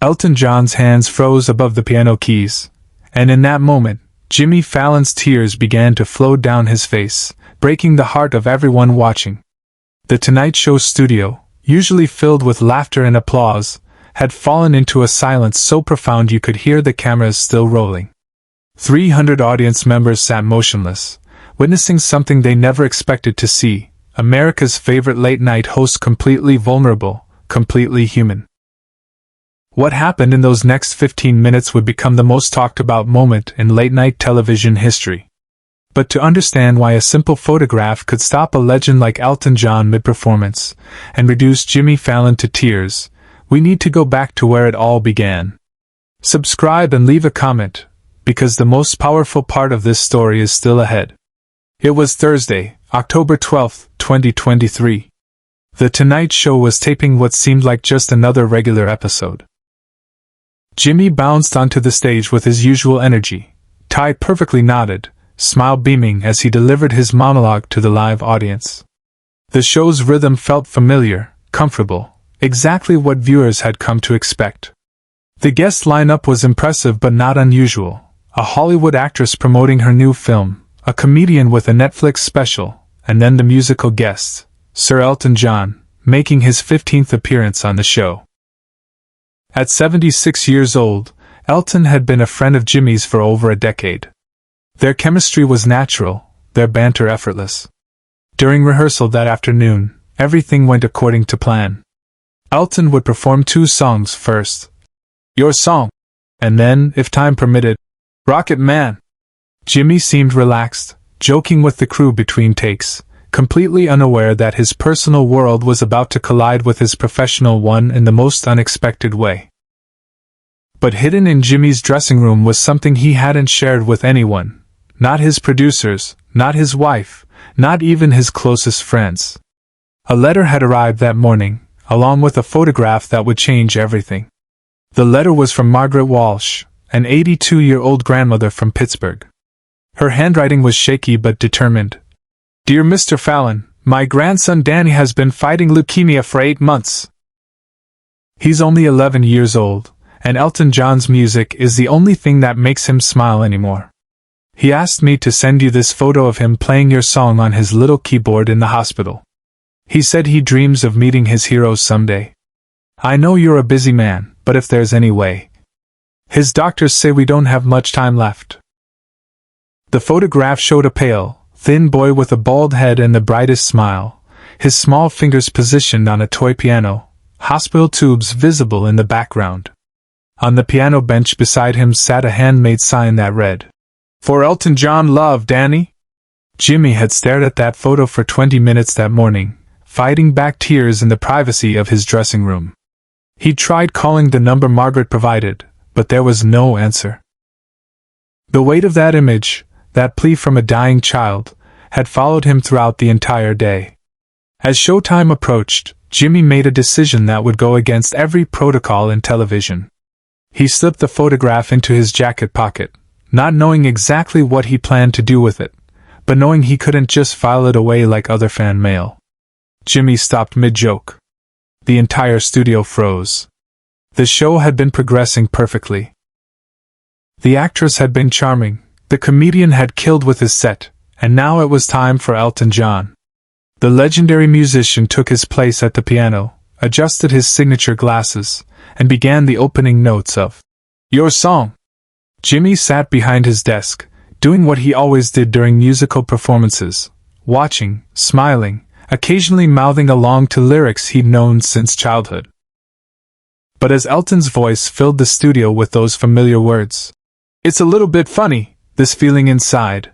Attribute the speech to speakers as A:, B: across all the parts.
A: Elton John's hands froze above the piano keys, and in that moment, Jimmy Fallon's tears began to flow down his face, breaking the heart of everyone watching. The Tonight Show studio, usually filled with laughter and applause, had fallen into a silence so profound you could hear the cameras still rolling. 300 audience members sat motionless, witnessing something they never expected to see: America's favorite late-night host completely vulnerable, completely human. What happened in those next 15 minutes would become the most talked-about moment in late-night television history. But to understand why a simple photograph could stop a legend like Elton John mid-performance and reduce Jimmy Fallon to tears, we need to go back to where it all began. Subscribe and leave a comment, because the most powerful part of this story is still ahead. It was Thursday, October 12, 2023. The Tonight Show was taping what seemed like just another regular episode. Jimmy bounced onto the stage with his usual energy, tie perfectly knotted, smile beaming as he delivered his monologue to the live audience. The show's rhythm felt familiar, comfortable, exactly what viewers had come to expect. The guest lineup was impressive but not unusual: a Hollywood actress promoting her new film, a comedian with a Netflix special, and then the musical guest, Sir Elton John, making his 15th appearance on the show. At 76 years old, Elton had been a friend of Jimmy's for over a decade. Their chemistry was natural, their banter effortless. During rehearsal that afternoon, everything went according to plan. Elton would perform 2 songs first, Your Song, and then, if time permitted, Rocket Man. Jimmy seemed relaxed, joking with the crew between takes, completely unaware that his personal world was about to collide with his professional one in the most unexpected way. But hidden in Jimmy's dressing room was something he hadn't shared with anyone. Not his producers, not his wife, not even his closest friends. A letter had arrived that morning, along with a photograph that would change everything. The letter was from Margaret Walsh, an 82-year-old grandmother from Pittsburgh. Her handwriting was shaky but determined. "Dear Mr. Fallon, my grandson Danny has been fighting leukemia for 8 months. He's only 11 years old, and Elton John's music is the only thing that makes him smile anymore. He asked me to send you this photo of him playing your song on his little keyboard in the hospital. He said he dreams of meeting his heroes someday. I know you're a busy man, but if there's any way. His doctors say we don't have much time left." The photograph showed a pale, thin boy with a bald head and the brightest smile, his small fingers positioned on a toy piano, hospital tubes visible in the background. On the piano bench beside him sat a handmade sign that read, "For Elton John, love, Danny." Jimmy had stared at that photo for 20 minutes that morning, fighting back tears in the privacy of his dressing room. He tried calling the number Margaret provided, but there was no answer. The weight of that image, that plea from a dying child, had followed him throughout the entire day. As showtime approached, Jimmy made a decision that would go against every protocol in television. He slipped the photograph into his jacket pocket, not knowing exactly what he planned to do with it, but knowing he couldn't just file it away like other fan mail. Jimmy stopped mid-joke. The entire studio froze. The show had been progressing perfectly. The actress had been charming, the comedian had killed with his set, and now it was time for Elton John. The legendary musician took his place at the piano, adjusted his signature glasses, and began the opening notes of Your Song. Jimmy sat behind his desk, doing what he always did during musical performances, watching, smiling, occasionally mouthing along to lyrics he'd known since childhood. But as Elton's voice filled the studio with those familiar words, "It's a little bit funny, this feeling inside,"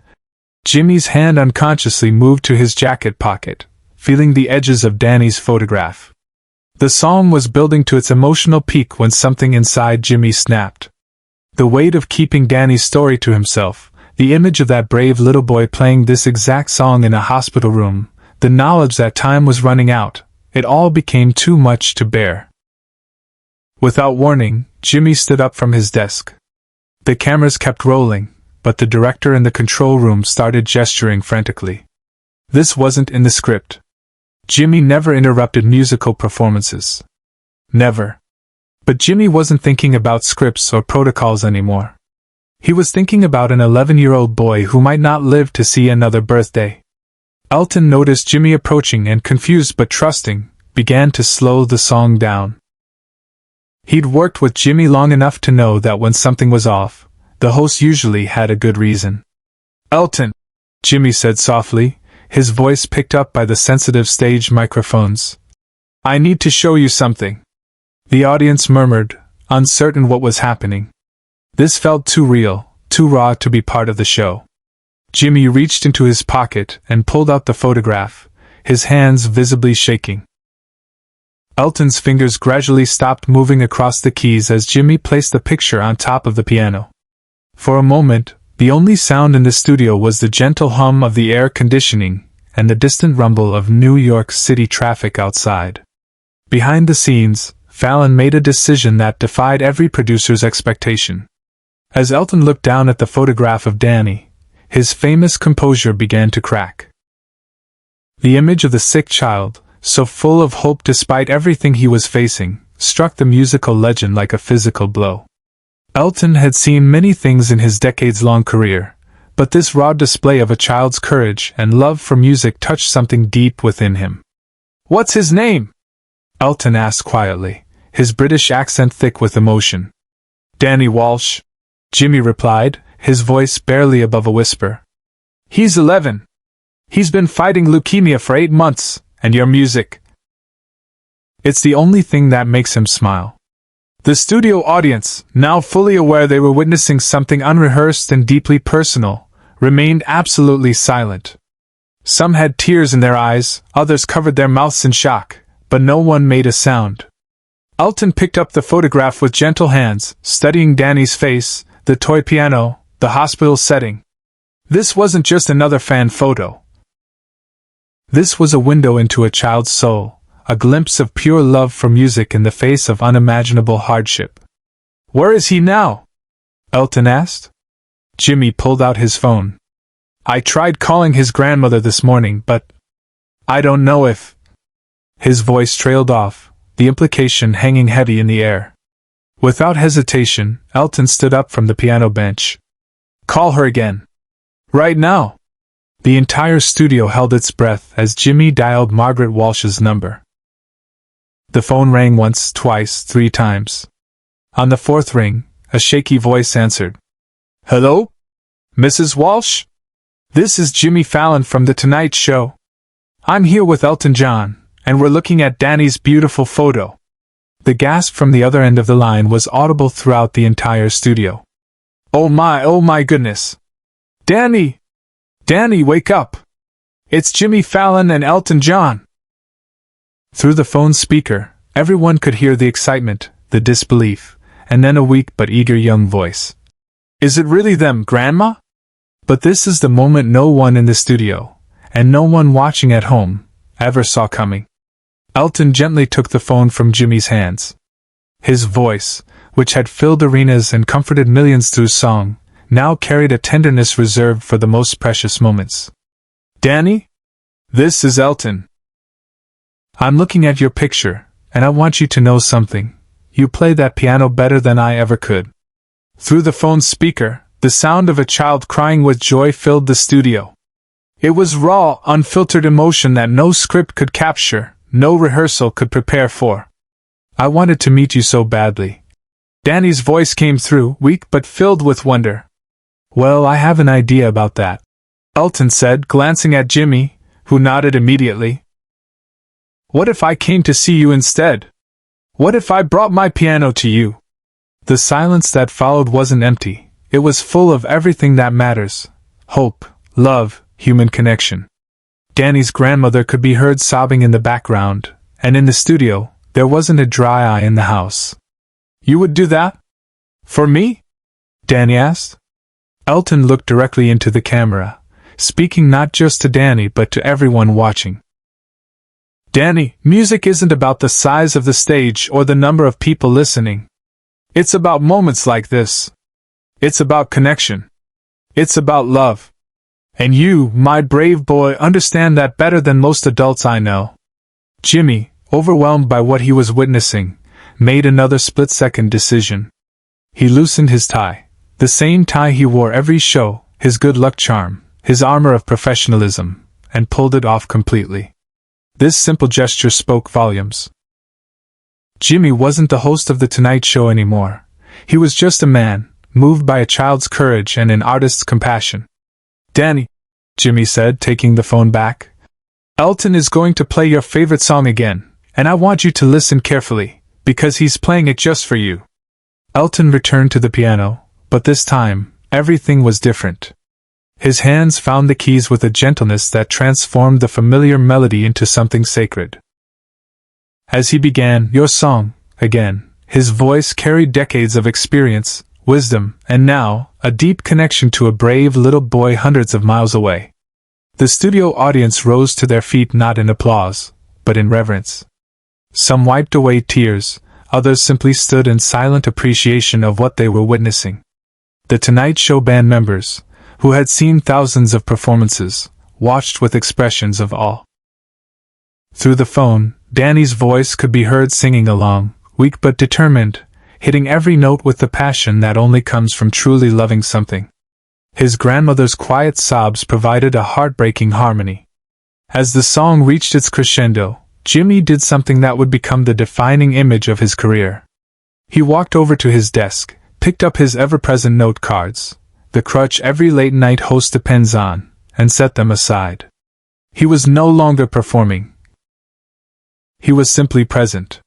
A: Jimmy's hand unconsciously moved to his jacket pocket, feeling the edges of Danny's photograph. The song was building to its emotional peak when something inside Jimmy snapped. The weight of keeping Danny's story to himself, the image of that brave little boy playing this exact song in a hospital room, the knowledge that time was running out, it all became too much to bear. Without warning, Jimmy stood up from his desk. The cameras kept rolling, but the director in the control room started gesturing frantically. This wasn't in the script. Jimmy never interrupted musical performances. Never. But Jimmy wasn't thinking about scripts or protocols anymore. He was thinking about an 11-year-old boy who might not live to see another birthday. Elton noticed Jimmy approaching and, confused but trusting, began to slow the song down. He'd worked with Jimmy long enough to know that when something was off, the host usually had a good reason. "Elton," Jimmy said softly, his voice picked up by the sensitive stage microphones. "I need to show you something." The audience murmured, uncertain what was happening. This felt too real, too raw to be part of the show. Jimmy reached into his pocket and pulled out the photograph, his hands visibly shaking. Elton's fingers gradually stopped moving across the keys as Jimmy placed the picture on top of the piano. For a moment, the only sound in the studio was the gentle hum of the air conditioning and the distant rumble of New York City traffic outside. Behind the scenes, Fallon made a decision that defied every producer's expectation. As Elton looked down at the photograph of Danny, his famous composure began to crack. The image of the sick child, so full of hope despite everything he was facing, struck the musical legend like a physical blow. Elton had seen many things in his decades-long career, but this raw display of a child's courage and love for music touched something deep within him. "What's his name?" Elton asked quietly, his British accent thick with emotion. "Danny Walsh," Jimmy replied, his voice barely above a whisper. "He's 11. He's been fighting leukemia for 8 months, and your music. It's the only thing that makes him smile." The studio audience, now fully aware they were witnessing something unrehearsed and deeply personal, remained absolutely silent. Some had tears in their eyes, others covered their mouths in shock, but no one made a sound. Elton picked up the photograph with gentle hands, studying Danny's face, the toy piano, the hospital setting. This wasn't just another fan photo. This was a window into a child's soul, a glimpse of pure love for music in the face of unimaginable hardship. "Where is he now?" Elton asked. Jimmy pulled out his phone. "I tried calling his grandmother this morning, but I don't know if—" His voice trailed off, the implication hanging heavy in the air. Without hesitation, Elton stood up from the piano bench. "Call her again. Right now." The entire studio held its breath as Jimmy dialed Margaret Walsh's number. The phone rang once, twice, 3 times. On the 4th ring, a shaky voice answered. "Hello? Mrs. Walsh? This is Jimmy Fallon from The Tonight Show. I'm here with Elton John, and we're looking at Danny's beautiful photo." The gasp from the other end of the line was audible throughout the entire studio. Oh my goodness. Danny! Danny, wake up! It's Jimmy Fallon and Elton John!" Through the phone speaker, everyone could hear the excitement, the disbelief, and then a weak but eager young voice. "Is it really them, Grandma?" But this is the moment no one in the studio, and no one watching at home, ever saw coming. Elton gently took the phone from Jimmy's hands. His voice, which had filled arenas and comforted millions through song, now carried a tenderness reserved for the most precious moments. "Danny? This is Elton. I'm looking at your picture, and I want you to know something. You play that piano better than I ever could." Through the phone speaker, the sound of a child crying with joy filled the studio. It was raw, unfiltered emotion that no script could capture, no rehearsal could prepare for. "I wanted to meet you so badly." Danny's voice came through, weak but filled with wonder. "Well, I have an idea about that," Elton said, glancing at Jimmy, who nodded immediately. "What if I came to see you instead? What if I brought my piano to you?" The silence that followed wasn't empty, it was full of everything that matters: hope, love, human connection. Danny's grandmother could be heard sobbing in the background, and in the studio, there wasn't a dry eye in the house. "You would do that? For me?" Danny asked. Elton looked directly into the camera, speaking not just to Danny but to everyone watching. "Danny, music isn't about the size of the stage or the number of people listening. It's about moments like this. It's about connection. It's about love. And you, my brave boy, understand that better than most adults I know." Jimmy, overwhelmed by what he was witnessing, made another split-second decision. He loosened his tie, the same tie he wore every show, his good luck charm, his armor of professionalism, and pulled it off completely. This simple gesture spoke volumes. Jimmy wasn't the host of The Tonight Show anymore. He was just a man, moved by a child's courage and an artist's compassion. "Danny," Jimmy said, taking the phone back, "Elton is going to play your favorite song again, and I want you to listen carefully, because he's playing it just for you." Elton returned to the piano, but this time, everything was different. His hands found the keys with a gentleness that transformed the familiar melody into something sacred. As he began, "Your song," again, his voice carried decades of experience, wisdom, and now, a deep connection to a brave little boy hundreds of miles away. The studio audience rose to their feet not in applause, but in reverence. Some wiped away tears, others simply stood in silent appreciation of what they were witnessing. The Tonight Show band members, who had seen thousands of performances, watched with expressions of awe. Through the phone, Danny's voice could be heard singing along, weak but determined, hitting every note with the passion that only comes from truly loving something. His grandmother's quiet sobs provided a heartbreaking harmony. As the song reached its crescendo, Jimmy did something that would become the defining image of his career. He walked over to his desk, picked up his ever-present note cards, the crutch every late-night host depends on, and set them aside. He was no longer performing. He was simply present.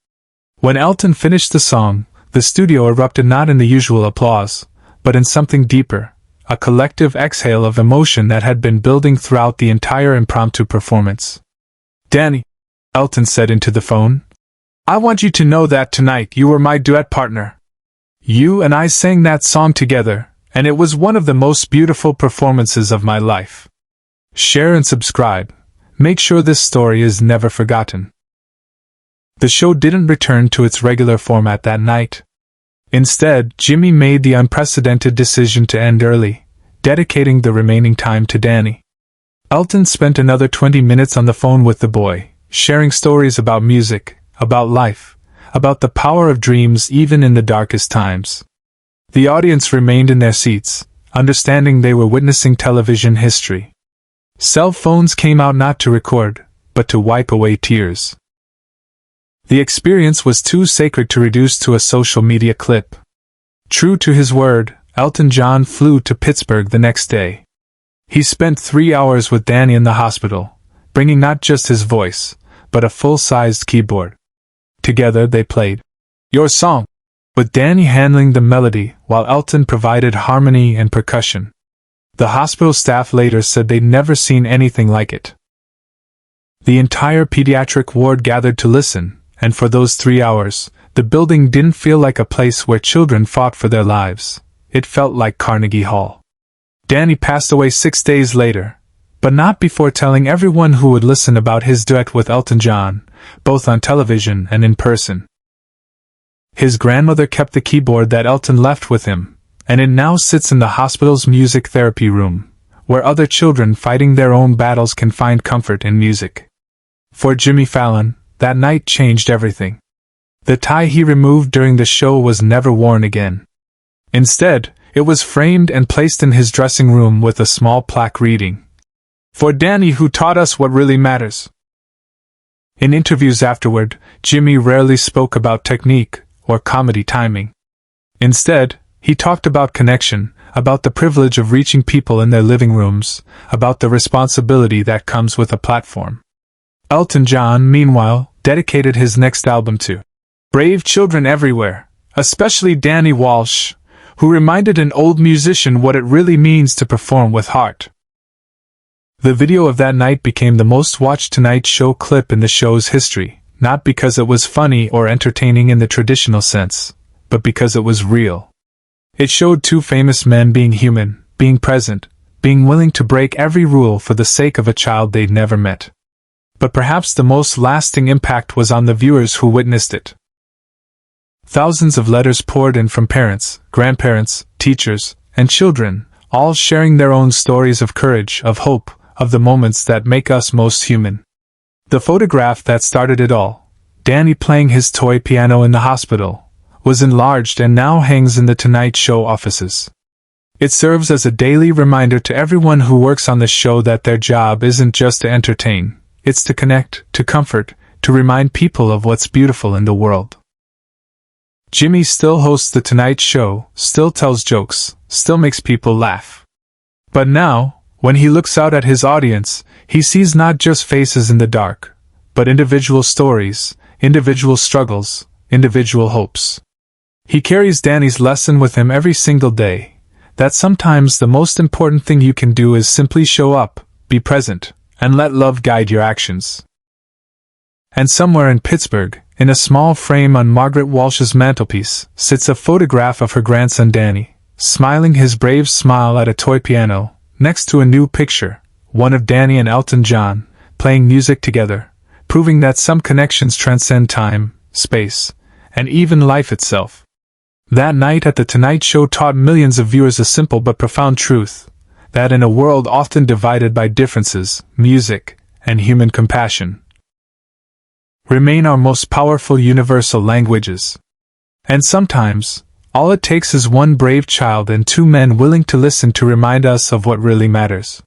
A: When Elton finished the song, the studio erupted not in the usual applause, but in something deeper, a collective exhale of emotion that had been building throughout the entire impromptu performance. "Danny," Elton said into the phone, "I want you to know that tonight you were my duet partner. You and I sang that song together, and it was one of the most beautiful performances of my life. Share and subscribe. Make sure this story is never forgotten." The show didn't return to its regular format that night. Instead, Jimmy made the unprecedented decision to end early, dedicating the remaining time to Danny. Elton spent another 20 minutes on the phone with the boy, sharing stories about music, about life, about the power of dreams even in the darkest times. The audience remained in their seats, understanding they were witnessing television history. Cell phones came out not to record, but to wipe away tears. The experience was too sacred to reduce to a social media clip. True to his word, Elton John flew to Pittsburgh the next day. He spent 3 hours with Danny in the hospital, bringing not just his voice, but a full-sized keyboard. Together they played "Your Song," with Danny handling the melody while Elton provided harmony and percussion. The hospital staff later said they'd never seen anything like it. The entire pediatric ward gathered to listen, and for those 3 hours, the building didn't feel like a place where children fought for their lives. It felt like Carnegie Hall. Danny passed away 6 days later, but not before telling everyone who would listen about his duet with Elton John, both on television and in person. His grandmother kept the keyboard that Elton left with him, and it now sits in the hospital's music therapy room, where other children fighting their own battles can find comfort in music. For Jimmy Fallon, that night changed everything. The tie he removed during the show was never worn again. Instead, it was framed and placed in his dressing room with a small plaque reading, "For Danny, who taught us what really matters." In interviews afterward, Jimmy rarely spoke about technique or comedy timing. Instead, he talked about connection, about the privilege of reaching people in their living rooms, about the responsibility that comes with a platform. Elton John, meanwhile, dedicated his next album to brave children everywhere, especially Danny Walsh, who reminded an old musician what it really means to perform with heart. The video of that night became the most watched Tonight Show clip in the show's history, not because it was funny or entertaining in the traditional sense, but because it was real. It showed two famous men being human, being present, being willing to break every rule for the sake of a child they'd never met. But perhaps the most lasting impact was on the viewers who witnessed it. Thousands of letters poured in from parents, grandparents, teachers, and children, all sharing their own stories of courage, of hope, of the moments that make us most human. The photograph that started it all, Danny playing his toy piano in the hospital, was enlarged and now hangs in the Tonight Show offices. It serves as a daily reminder to everyone who works on the show that their job isn't just to entertain, it's to connect, to comfort, to remind people of what's beautiful in the world. Jimmy still hosts the Tonight Show, still tells jokes, still makes people laugh. But now, when he looks out at his audience, he sees not just faces in the dark, but individual stories, individual struggles, individual hopes. He carries Danny's lesson with him every single day, that sometimes the most important thing you can do is simply show up, be present, and let love guide your actions. And somewhere in Pittsburgh, in a small frame on Margaret Walsh's mantelpiece, sits a photograph of her grandson Danny, smiling his brave smile at a toy piano, next to a new picture, one of Danny and Elton John, playing music together, proving that some connections transcend time, space, and even life itself. That night at the Tonight Show taught millions of viewers a simple but profound truth, that in a world often divided by differences, music, and human compassion remain our most powerful universal languages. And sometimes, all it takes is one brave child and two men willing to listen to remind us of what really matters.